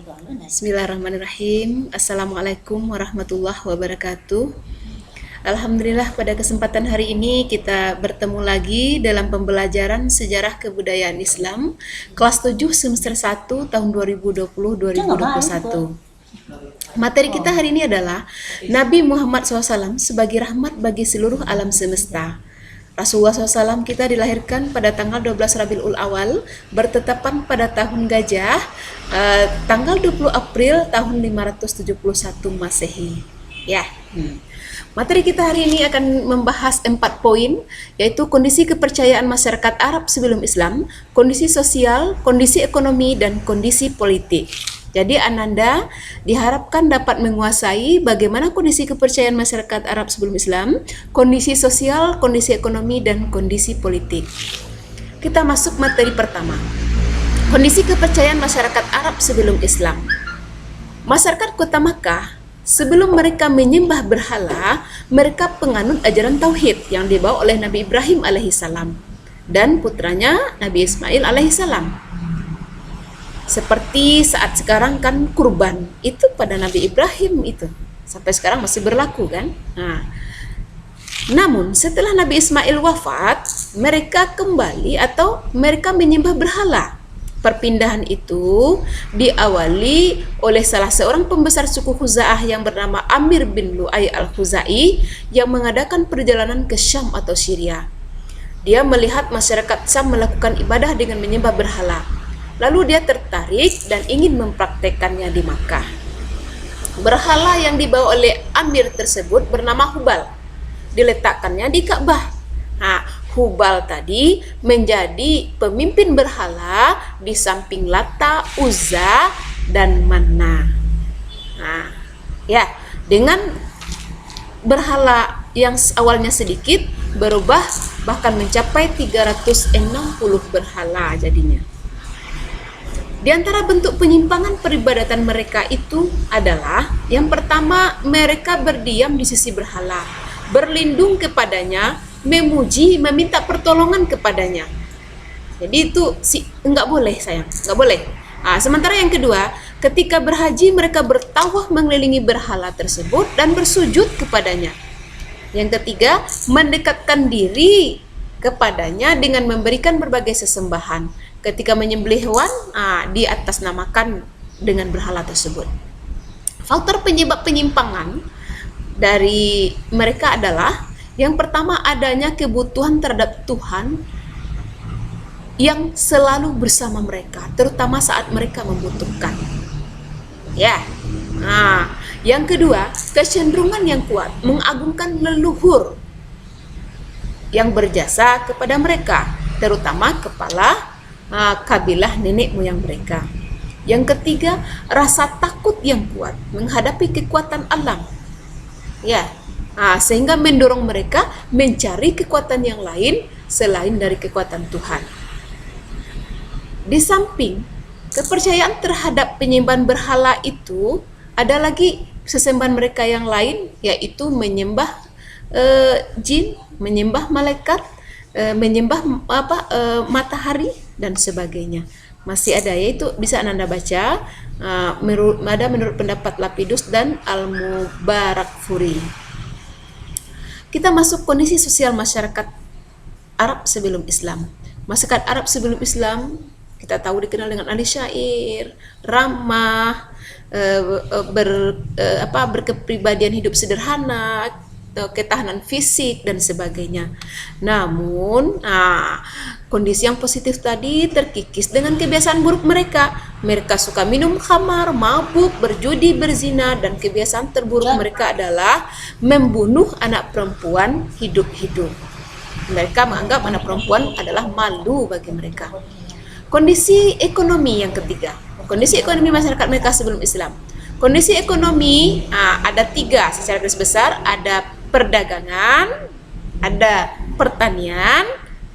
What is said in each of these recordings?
Bismillahirrahmanirrahim. Assalamualaikum warahmatullahi wabarakatuh. Alhamdulillah, pada kesempatan hari ini kita bertemu lagi dalam pembelajaran Sejarah Kebudayaan Islam kelas 7 semester 1 tahun 2020-2021. Materi kita hari ini adalah Nabi Muhammad SAW sebagai rahmat bagi seluruh alam semesta. Rasulullah SAW kita dilahirkan pada tanggal 12 Rabiul Awal, bertetapan pada tahun Gajah, tanggal 20 April tahun 571 Masehi. Ya. Materi kita hari ini akan membahas 4 poin, yaitu kondisi kepercayaan masyarakat Arab sebelum Islam, kondisi sosial, kondisi ekonomi, dan kondisi politik. Jadi Ananda diharapkan dapat menguasai bagaimana kondisi kepercayaan masyarakat Arab sebelum Islam, kondisi sosial, kondisi ekonomi, dan kondisi politik. Kita masuk materi pertama. Kondisi kepercayaan masyarakat Arab sebelum Islam. Masyarakat kota Makkah, sebelum mereka menyembah berhala, mereka penganut ajaran Tauhid yang dibawa oleh Nabi Ibrahim alaihissalam dan putranya Nabi Ismail alaihissalam. Seperti saat sekarang kan kurban itu pada Nabi Ibrahim itu sampai sekarang masih berlaku kan. Namun setelah Nabi Ismail wafat, mereka kembali atau mereka menyembah berhala. Perpindahan itu diawali oleh salah seorang pembesar suku Khuza'ah yang bernama Amir bin Lu'ay al-Khuzai yang mengadakan perjalanan ke Syam atau Syria. Dia melihat masyarakat Syam melakukan ibadah dengan menyembah berhala. Lalu dia tertarik dan ingin mempraktekannya di Makkah. Berhala yang dibawa oleh Amir tersebut bernama Hubal. Diletakkannya di Ka'bah. Hubal tadi menjadi pemimpin berhala di samping Lata, Uzza, dan Manna. Dengan berhala yang awalnya sedikit berubah bahkan mencapai 360 berhala jadinya. Di antara bentuk penyimpangan peribadatan mereka itu adalah yang pertama, mereka berdiam di sisi berhala, berlindung kepadanya, memuji, meminta pertolongan kepadanya. Jadi itu enggak boleh sayang, enggak boleh. Sementara yang kedua, ketika berhaji mereka bertawaf mengelilingi berhala tersebut dan bersujud kepadanya. Yang ketiga, mendekatkan diri kepadanya dengan memberikan berbagai sesembahan. Ketika menyembelih hewan, di atas namakan dengan berhala tersebut. Faktor penyebab penyimpangan dari mereka adalah yang pertama, adanya kebutuhan terhadap Tuhan yang selalu bersama mereka, terutama saat mereka membutuhkan. Yang kedua, kecenderungan yang kuat mengagungkan leluhur yang berjasa kepada mereka, terutama kepala kabilah nenek moyang mereka. Yang ketiga, rasa takut yang kuat menghadapi kekuatan alam. Sehingga mendorong mereka mencari kekuatan yang lain selain dari kekuatan Tuhan. Di samping kepercayaan terhadap penyembahan berhala itu, ada lagi sesembahan mereka yang lain, yaitu menyembah jin, menyembah malaikat, menyembah matahari dan sebagainya. Masih ada, yaitu bisa Anda baca menurut pendapat Lapidus dan Al-Mubarakfuri. Kita masuk kondisi sosial masyarakat Arab sebelum Islam. Masyarakat Arab sebelum Islam kita tahu dikenal dengan ahli syair, ramah, berkepribadian hidup sederhana, ketahanan fisik dan sebagainya. Namun kondisi yang positif tadi terkikis dengan kebiasaan buruk mereka. Mereka suka minum khamar, mabuk, berjudi, berzina, dan kebiasaan terburuk mereka adalah membunuh anak perempuan hidup-hidup. Mereka menganggap anak perempuan adalah malu bagi mereka. Kondisi ekonomi yang ketiga, kondisi ekonomi masyarakat mereka sebelum Islam. Kondisi ekonomi ada 3 secara garis besar, ada perdagangan, ada pertanian,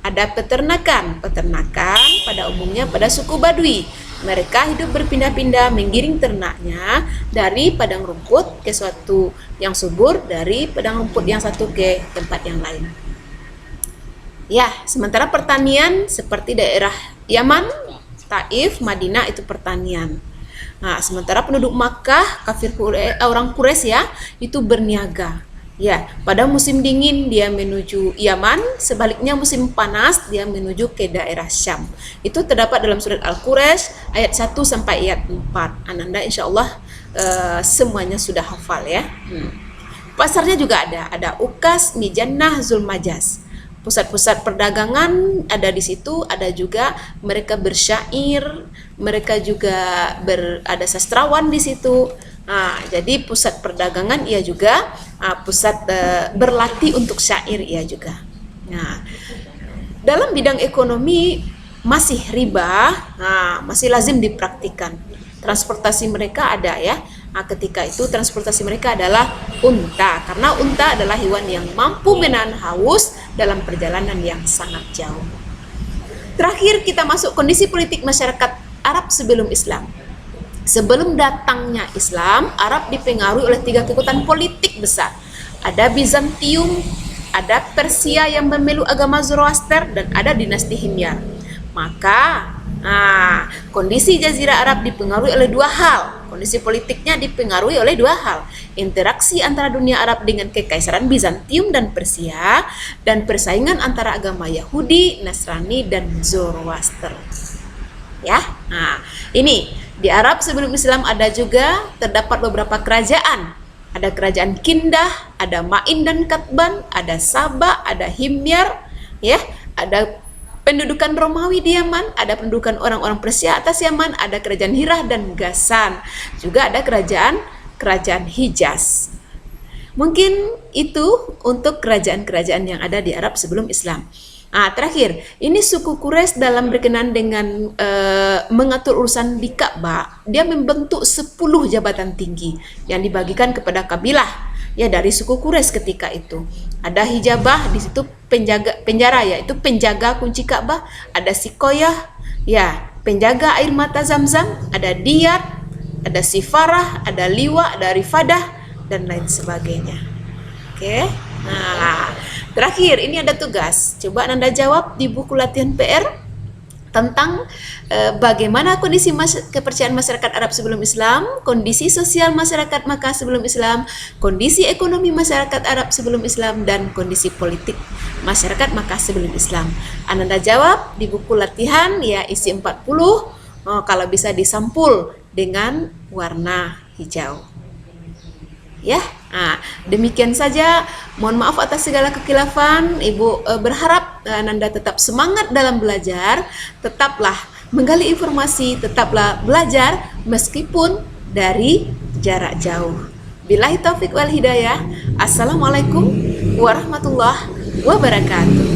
ada peternakan. Peternakan pada umumnya pada suku Badui. Mereka hidup berpindah-pindah menggiring ternaknya dari padang rumput ke suatu yang subur, dari padang rumput yang satu ke tempat yang lain. Sementara pertanian seperti daerah Yaman, Taif, Madinah itu pertanian. Nah, sementara penduduk Makkah, orang Quraisy ya, itu berniaga. Ya, pada musim dingin dia menuju Yaman, sebaliknya musim panas dia menuju ke daerah Syam. Itu terdapat dalam surat Al-Quraisy ayat 1 sampai ayat 4. Ananda insya Allah semuanya sudah hafal ya. Pasarnya juga ada Ukas, Mijannah, Zulmajas. Pusat-pusat perdagangan ada di situ, ada juga mereka bersyair, mereka juga ada sastrawan di situ. Nah, jadi pusat perdagangan ia juga pusat berlatih untuk syair ia juga. Nah, dalam bidang ekonomi masih riba, masih lazim dipraktikkan. Transportasi mereka ada ya. Nah, ketika itu transportasi mereka adalah unta, karena unta adalah hewan yang mampu menahan haus dalam perjalanan yang sangat jauh. Terakhir kita masuk kondisi politik masyarakat Arab sebelum Islam. Sebelum datangnya Islam, Arab dipengaruhi oleh 3 kekuatan politik besar. Ada Bizantium, ada Persia yang memeluk agama Zoroaster, dan ada dinasti Himyar. Maka kondisi Jazirah Arab dipengaruhi oleh 2 hal. Kondisi politiknya dipengaruhi oleh 2 hal. Interaksi antara dunia Arab dengan kekaisaran Bizantium dan Persia, dan persaingan antara agama Yahudi, Nasrani, dan Zoroaster. Ya, ini di Arab sebelum Islam ada juga terdapat beberapa kerajaan. Ada kerajaan Kindah, ada Ma'in dan Katban, ada Saba, ada Himyar, ya, ada pendudukan Romawi di Yaman, ada pendudukan orang-orang Persia atas Yaman, ada kerajaan Hirah dan Ghassan. Juga ada kerajaan Hijaz. Mungkin itu untuk kerajaan-kerajaan yang ada di Arab sebelum Islam. Terakhir, ini suku Quraisy dalam berkenan dengan mengatur urusan di Ka'bah, dia membentuk 10 jabatan tinggi yang dibagikan kepada kabilah ya dari suku Quraisy ketika itu. Ada hijabah, di situ penjara ya, itu penjaga kunci Ka'bah, ada sikoyah ya, penjaga air mata Zamzam, ada diyat, ada sifarah, ada liwa, ada rifadah, dan lain sebagainya. Oke. Nah, terakhir ini ada tugas. Coba Anda jawab di buku latihan PR tentang bagaimana kondisi kepercayaan masyarakat Arab sebelum Islam, kondisi sosial masyarakat Makkah sebelum Islam, kondisi ekonomi masyarakat Arab sebelum Islam, dan kondisi politik masyarakat Makkah sebelum Islam. Anda jawab di buku latihan ya, isi 40, kalau bisa disampul dengan warna hijau. Ya, demikian saja. Mohon maaf atas segala kekhilafan. Ibu berharap Nanda tetap semangat dalam belajar, tetaplah menggali informasi, tetaplah belajar meskipun dari jarak jauh. Billahi taufik wal hidayah. Assalamualaikum warahmatullahi wabarakatuh.